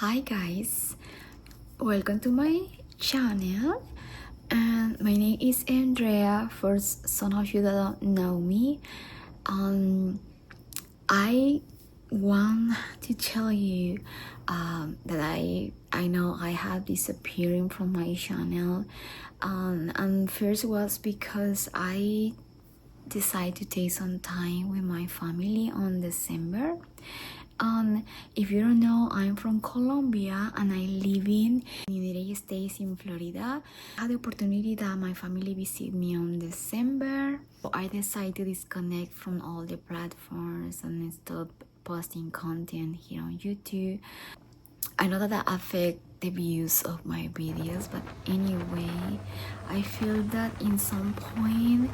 Hi guys, welcome to my channel, and my name is Andrea. For some of you that don't know me, I want to tell you that I know I have disappearing from my channel, and first was because I decided to take some time with my family on December. If you don't know, I'm from Colombia and I live in the United States in Florida. I had the opportunity that my family visit me on December. So I decided to disconnect from all the platforms and stop posting content here on YouTube. I know that affect the views of my videos, but anyway, I feel that in some point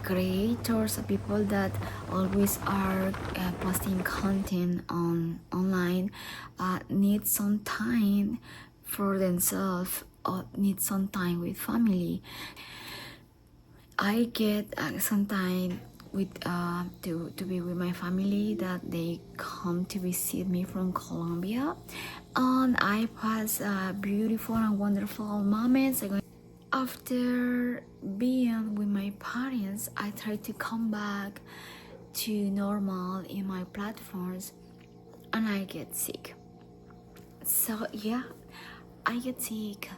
creators or people that always are posting content online need some time for themselves or need some time with family. I get some time with to be with my family that they come to visit me from Colombia, and I pass beautiful and wonderful moments. After being with my parents, I try to come back to normal in my platforms and I get sick. So yeah, I get sick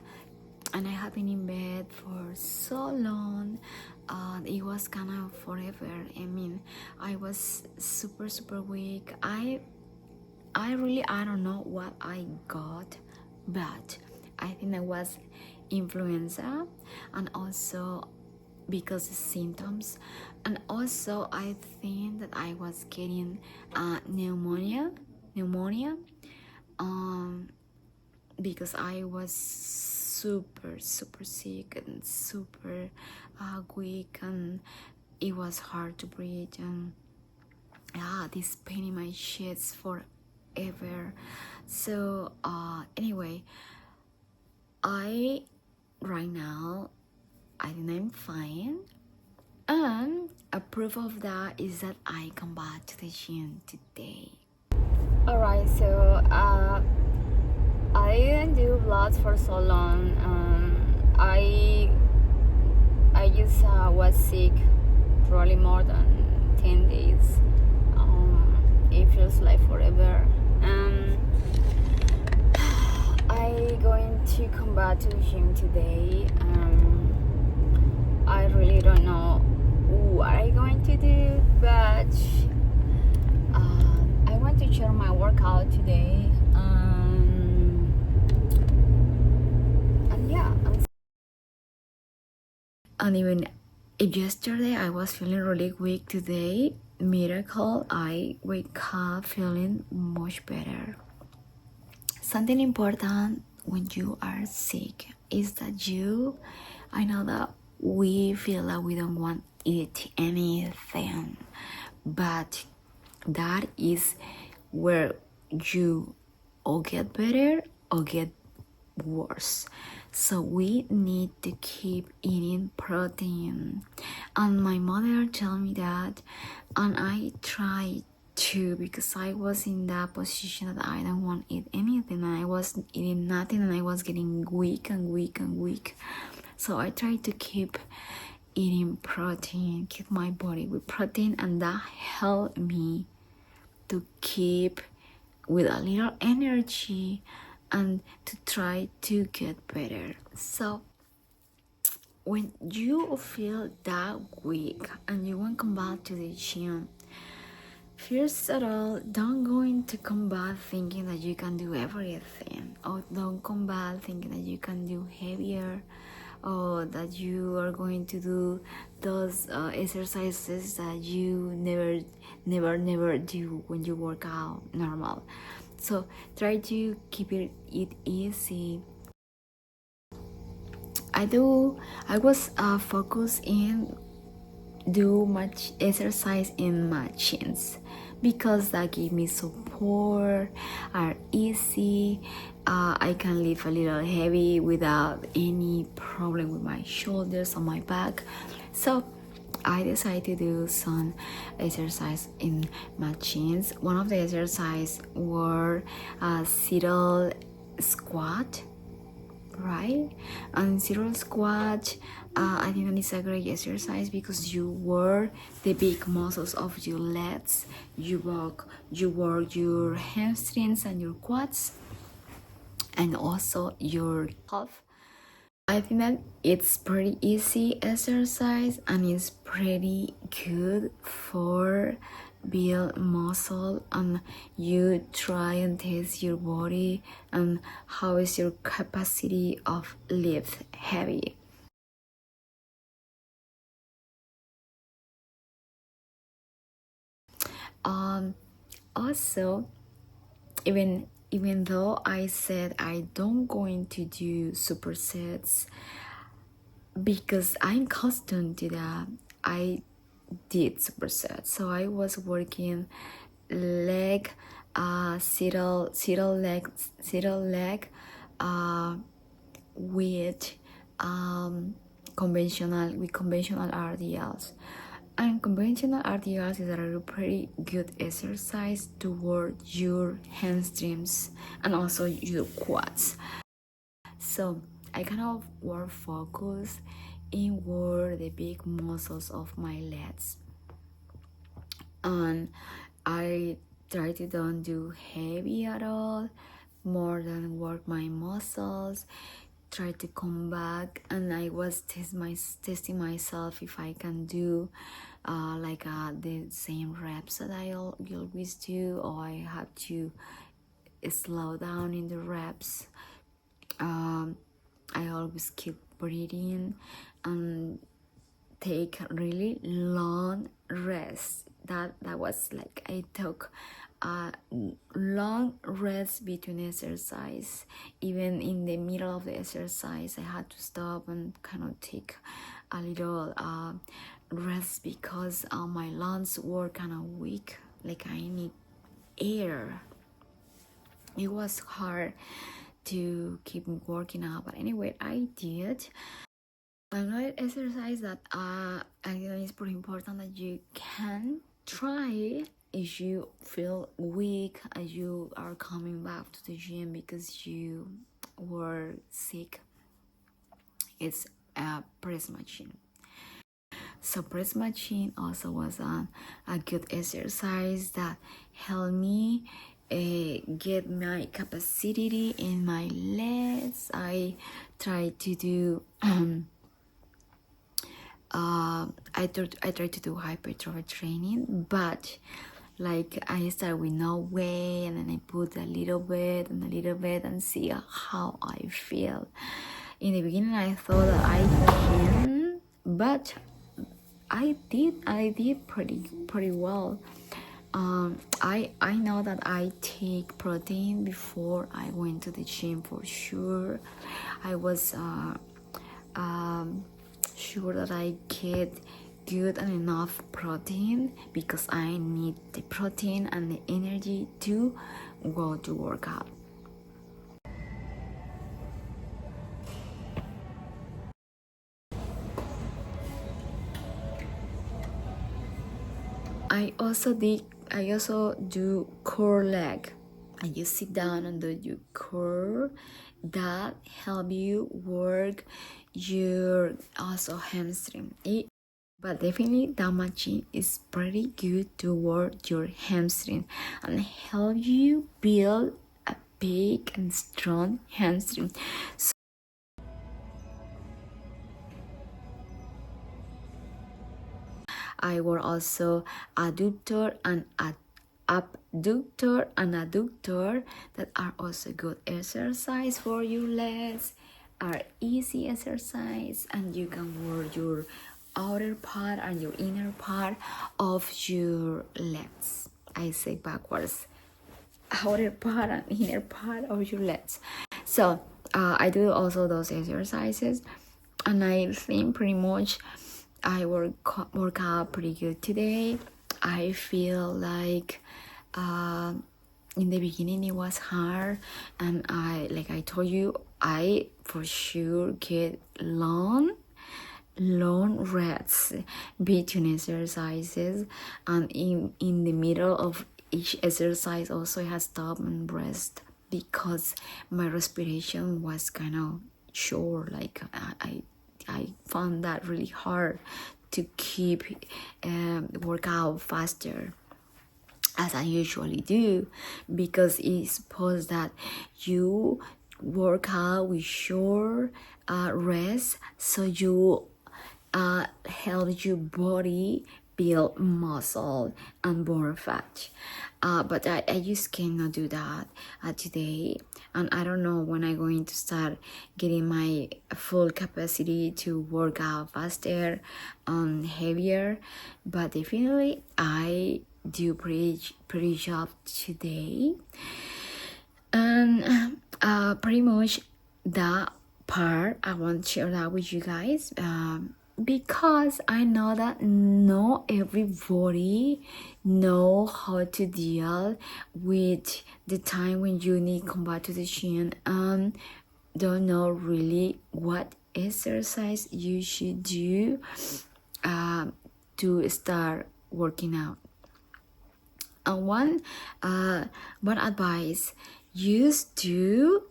and I have been in bed for so long. It was kind of forever. I mean, I was super weak. I don't know what I got, but I think I was influenza, and also because of symptoms, and also I think that I was getting pneumonia because I was super sick and super weak, and it was hard to breathe, and this pain in my chest forever. So anyway, right now I think I'm fine, and a proof of that is that I come back to the gym today. Alright, so I didn't do vlogs for so long. I just was sick probably more than 10 days. It feels like forever. I going to come back to the gym today. I really don't know what I'm going to do, but I want to share my workout today. And yeah, and even if yesterday I was feeling really weak, today, miracle, I wake up feeling much better. Something important when you are sick is that I know that we feel that we don't want to eat anything, but that is where you or get better or get worse. So we need to keep eating protein, and my mother told me that, and I tried to, because I was in that position that I don't want to eat anything, and I was eating nothing, and I was getting weak. So I tried to keep eating protein, keep my body with protein, and that helped me to keep with a little energy and to try to get better. So when you feel that weak and you want to come back to the gym, first of all, don't go into combat thinking that you can do everything, or don't combat thinking that you can do heavier, or that you are going to do those exercises that you never do when you work out normal. So try to keep it easy. I was focused in do much exercise in machines because that give me support, are easy. I can lift a little heavy without any problem with my shoulders or my back. So I decided to do some exercise in machines. One of the exercises were a zero squat, right? And zero squat, I think that is a great exercise because you work the big muscles of your legs. You work your hamstrings and your quads, and also your calf. I think that it's pretty easy exercise and it's pretty good for build muscle, and you try and test your body and how is your capacity of lift heavy. Also, even though I said I don't going to do supersets because I'm accustomed to that, I did supersets. So I was working leg, zero leg, with conventional RDLs. And conventional RDLs is a pretty good exercise to work your hamstrings and also your quads. So I kind of were focused in work the big muscles of my legs, and I try to don't do heavy at all, more than work my muscles, try to come back, and I was testing myself if I can do the same reps that I always do, or I have to slow down in the reps. I always keep breathing and take really long rest. That was like I took a long rest between exercise. Even in the middle of the exercise, I had to stop and kind of take a little rest because my lungs were kind of weak. Like I need air. It was hard to keep working out, but anyway, I did. Another exercise that I think is pretty important that you can try if you feel weak as you are coming back to the gym because you were sick. It's a press machine. So press machine also was a good exercise that helped me get my capacity in my legs. I tried to do I tried to do hypertrophy training, but like I start with no weight and then I put a little bit and see how I feel. In the beginning I thought that I can, but I did pretty well. I know that I take protein before I went to the gym for sure. I was sure that I get good and enough protein because I need the protein and the energy to go to work out. I also do core leg, and you sit down and do your core. That help you work your also hamstring. But definitely that machine is pretty good to work your hamstring and help you build a big and strong hamstring. So I work also adductor and abductor and adductor that are also good exercise for your legs, are easy exercise, and you can work your outer part and your inner part of your legs. I say backwards, outer part and inner part of your legs. So I do also those exercises, and I think pretty much I work out pretty good today. I feel like in the beginning it was hard, and I told you, I for sure get long long rests between exercises, and in the middle of each exercise also I had stop and rest because my respiration was kind of short. Like I found that really hard to keep workout faster as I usually do, because it's supposed that you work out with short rest, so you help your body build muscle and burn fat. But I just cannot do that today, and I don't know when I'm going to start getting my full capacity to work out faster and heavier. But definitely I do pretty job today, and pretty much that part I want to share that with you guys, because I know that not everybody know how to deal with the time when you need to come back to the gym and don't know really what exercise you should do to start working out. And one advice: use to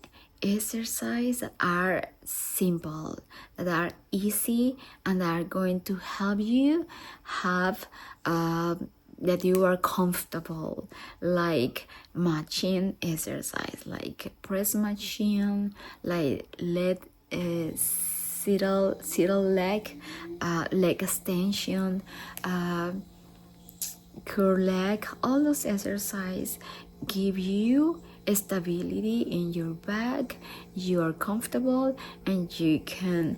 exercise that are simple, that are easy, and that are going to help you have that you are comfortable, like machine exercise, like press machine, like sit leg, leg extension, curl leg. All those exercises give you stability in your back. You are comfortable and you can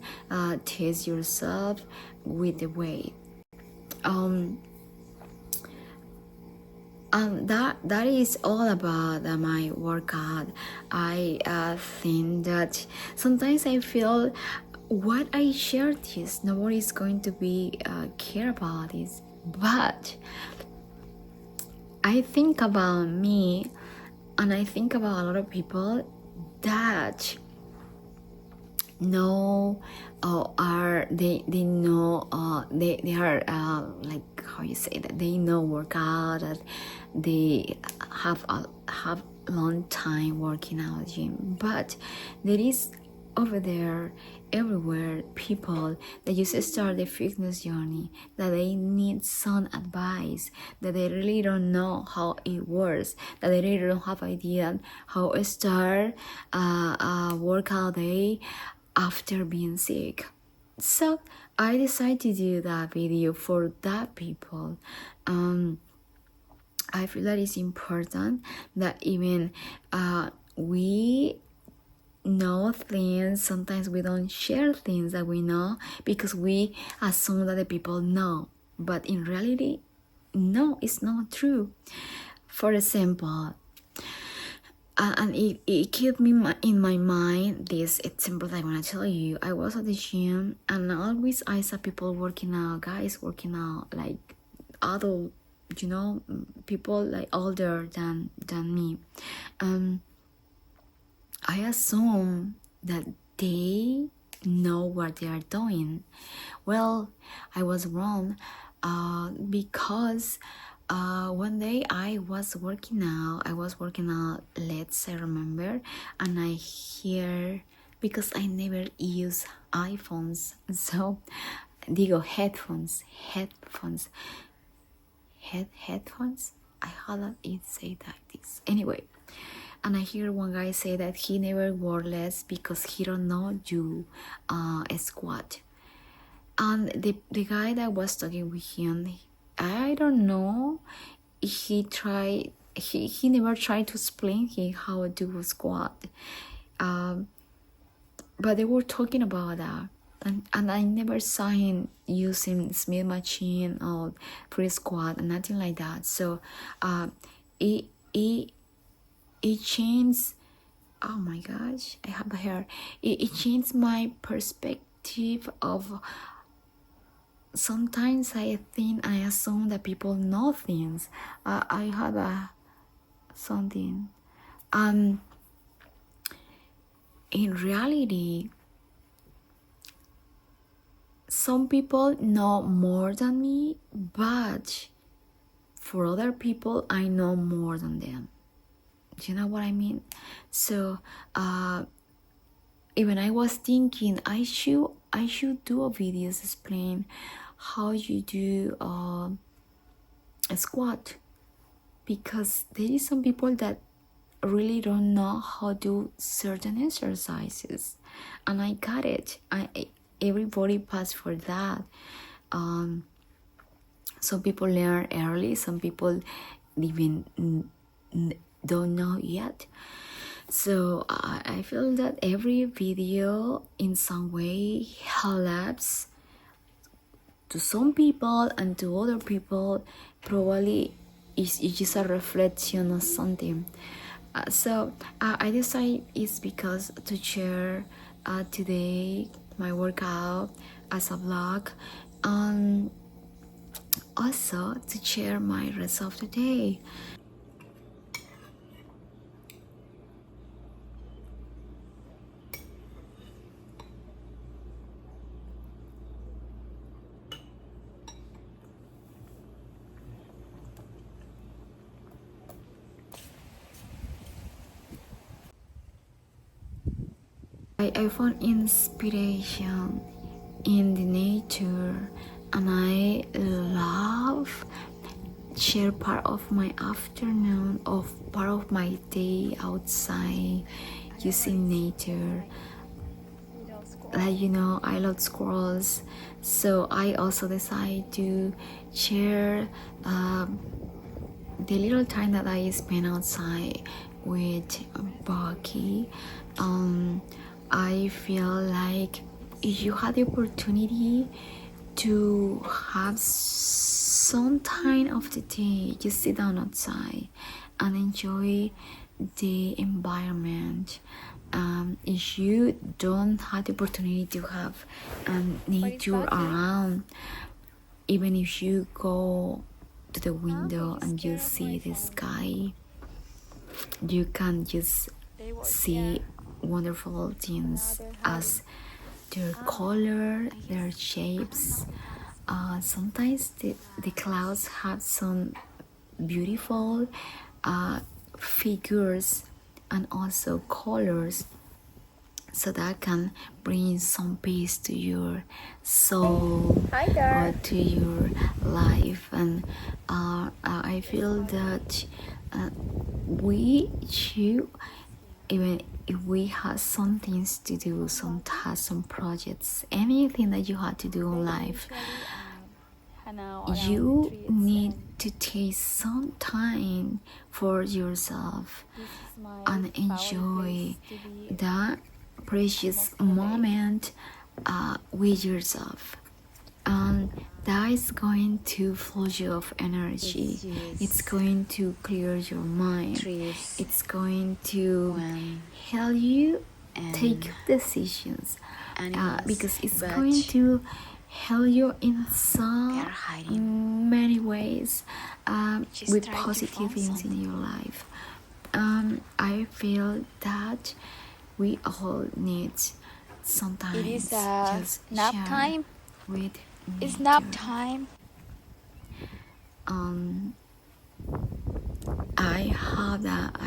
test yourself with the weight. That is all about my workout. I think that sometimes I feel what I share this, nobody's going to be care about this, but I think about me, and I think about a lot of people that know are they know they are like, how you say that, they know workout, that they have long time working out gym, but there is over there everywhere people that just start the fitness journey, that they need some advice, that they really don't know how it works, that they really don't have idea how to start a workout day after being sick. So I decided to do that video for that people. I feel that it's important that even we know things, sometimes we don't share things that we know because we assume that the people know, but in reality, no, it's not true. For example, and it kept me in my mind this example that I want to tell you. I was at the gym and always I saw people working out, guys working out, like adult, people like older than me. I assume that they know what they are doing. Well, I was wrong, because one day I was working out, let's say, remember, and I hear, because I never use iPhones, so digo headphones. I heard it say that this anyway. And I hear one guy say that he never wore less because he don't know do squat. And the guy that was talking with him, I don't know, he never tried to explain how to do a squat. But they were talking about that. And I never saw him using Smith machine or free squat and nothing like that. So it changed, oh my gosh, I have a hair. It changed my perspective of, sometimes I think I assume that people know things. I have something. In reality, some people know more than me, but for other people I know more than them. Do you know what I mean? So even I was thinking I should do a videos explain how you do a squat, because there is some people that really don't know how to do certain exercises, and I got it. Everybody passed for that. Some people learn early, some people even don't know yet. So I feel that every video in some way helps to some people, and to other people probably it's just a reflection of something. So I decided it's because to share today my workout as a vlog, and also to share my result today. I found inspiration in the nature, and I love share part of my afternoon, of part of my day outside using nature. Like, you know, I love squirrels, so I also decided to share the little time that I spend outside with Bucky. I feel like if you had the opportunity to have some time of the day, just sit down outside and enjoy the environment. If you don't have the opportunity to have nature around, even if you go to the window and you see the sky, you can just see wonderful things as their color, their shapes. Sometimes the clouds have some beautiful figures and also colors, so that can bring some peace to your soul or to your life. And I feel that we should, even if we have some things to do, some tasks, some projects, anything that you have to do in life, you need to take some time for yourself and enjoy that precious moment with yourself, and that is going to fill you of energy. It's going to clear your mind. It's going to help you take decisions, because it's going to help you in many ways, with positive things in your life. I feel that we all need sometimes It is just nap share time. with It's nap nature. time. I hope that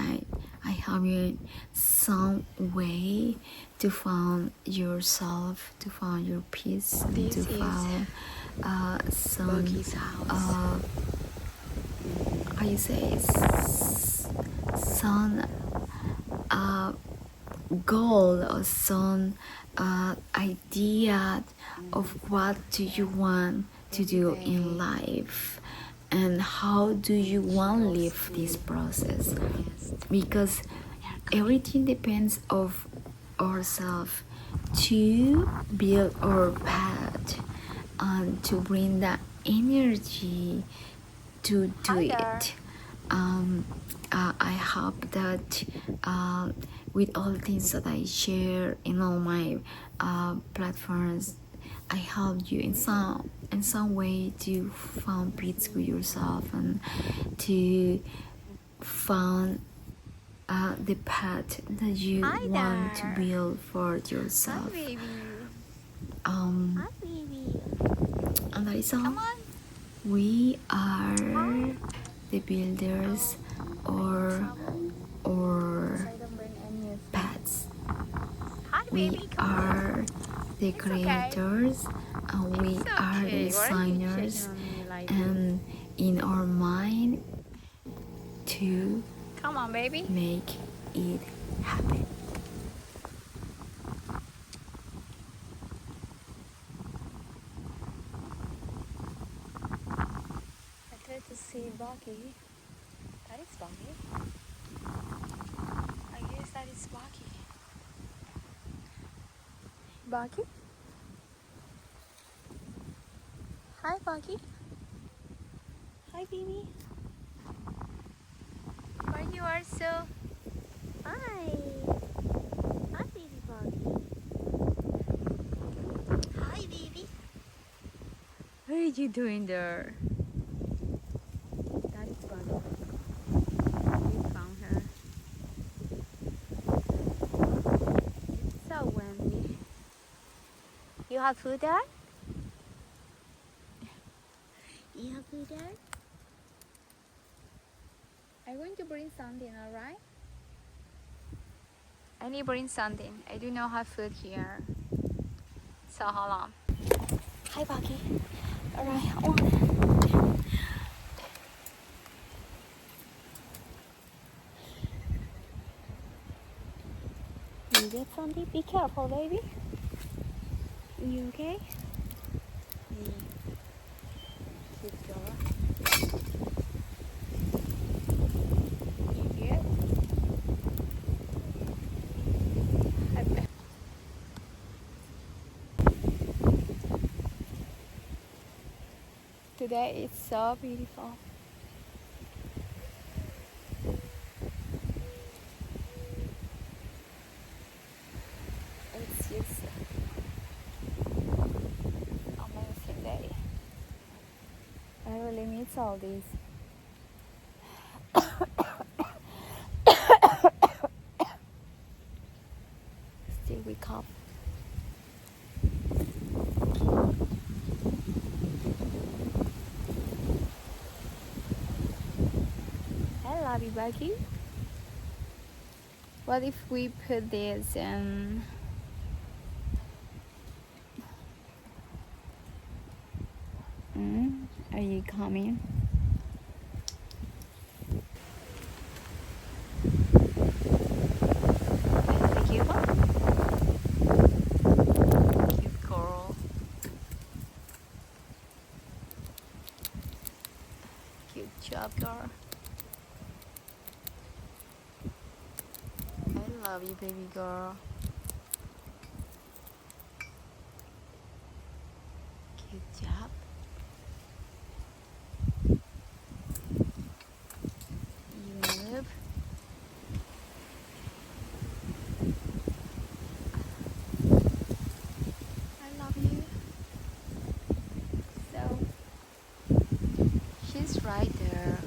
I have you some way to find yourself, to find your peace, and This to is find some Bucky's house. how you say, some goal or some idea of what do you want to do in life, and how do you want to live this process, because everything depends of ourselves to build our path and to bring that energy to do it. I hope that with all things that I share in all my platforms, I help you in some way to find peace with yourself, and to find the path that you Hi want there. to build for Hi, yourself. baby. Um, Hi, baby. And that is all. Come on. We are the builders or pets. Hi, We baby. Come on. are the It's okay. creators and we It's are okay. the Why are you designers, checking on me like and in our mind to Come on, baby. make it happen. I tried to see Bucky. That is Bucky. I guess that is Bucky. Bucky? Hi, Bucky. Hi, baby. Why you are so... Hi. Hi, baby Bucky. Hi, baby. What are you doing there? That is Bucky. We found her. It's so windy. You have food there? You have food there? I'm going to bring something, alright? I need to bring something. I do not have food here. So hold on. Hi, Bucky. Alright, hold on. You get something? Be careful, baby. You okay? Yeah. Good girl. You good? Today it's so beautiful. It's just amazing day. I really miss all this. Still wake up. I love you, Bucky. What if we put this in? Are you coming? Cute one? Cute girl. Good job, girl. I love you, baby girl. Good job. You move. I love you. So, she's right there.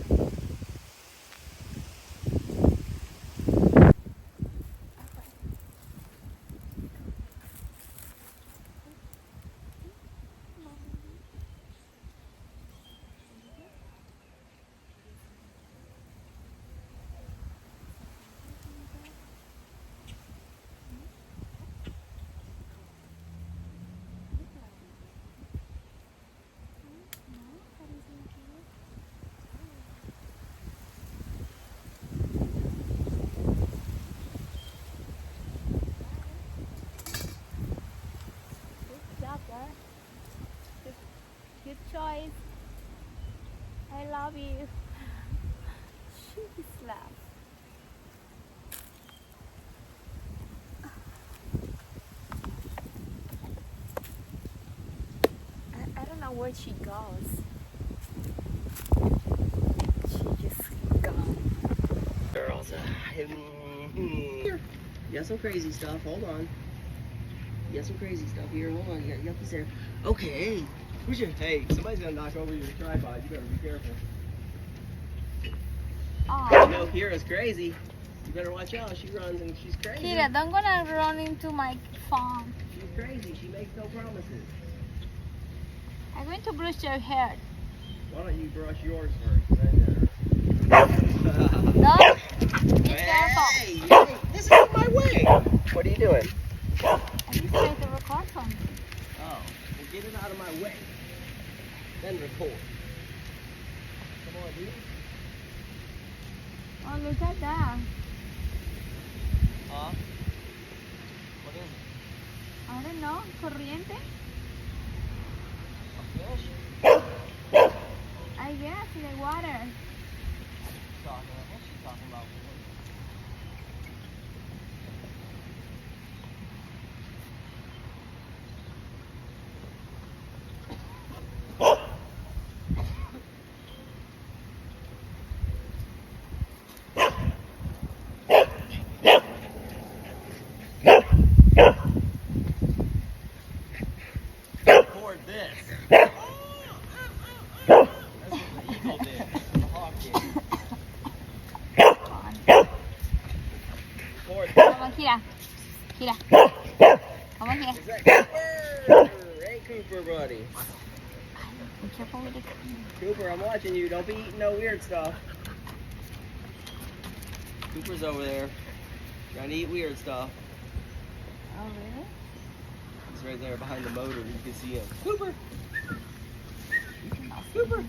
Good choice. I love you. She slaps. I don't know where she goes. She just gone. Girls, here. You got some crazy stuff. Hold on. You got some crazy stuff here. Hold on. You got this there. Okay. Who's your? Hey, somebody's gonna knock over your tripod. You better be careful. Oh. You know, Kira's crazy. You better watch out. She runs and she's crazy. Kira, don't gonna run into my phone. She's crazy. She makes no promises. I'm going to brush your hair. Why don't you brush yours first? Then No? Be careful. hey, hey, this is out my way. What are you doing? I just tried to record something. Oh, well, get it out of my way. Then record. Come on, dude. Oh, look at that. Huh? What is it? I don't know. Corriente? A fish? I guess, in the water. What's she talking about? Record this. That's what the eagle did. The hawk did. Record this. Come on, Kira. Kira. Come on here. Is that Cooper? Hey, Cooper, buddy. Be careful with the camera. Cooper, I'm watching you. Don't be eating no weird stuff. Cooper's over there trying to eat weird stuff. Oh, really? He's right there behind the motor. You can see him. Cooper! Cooper!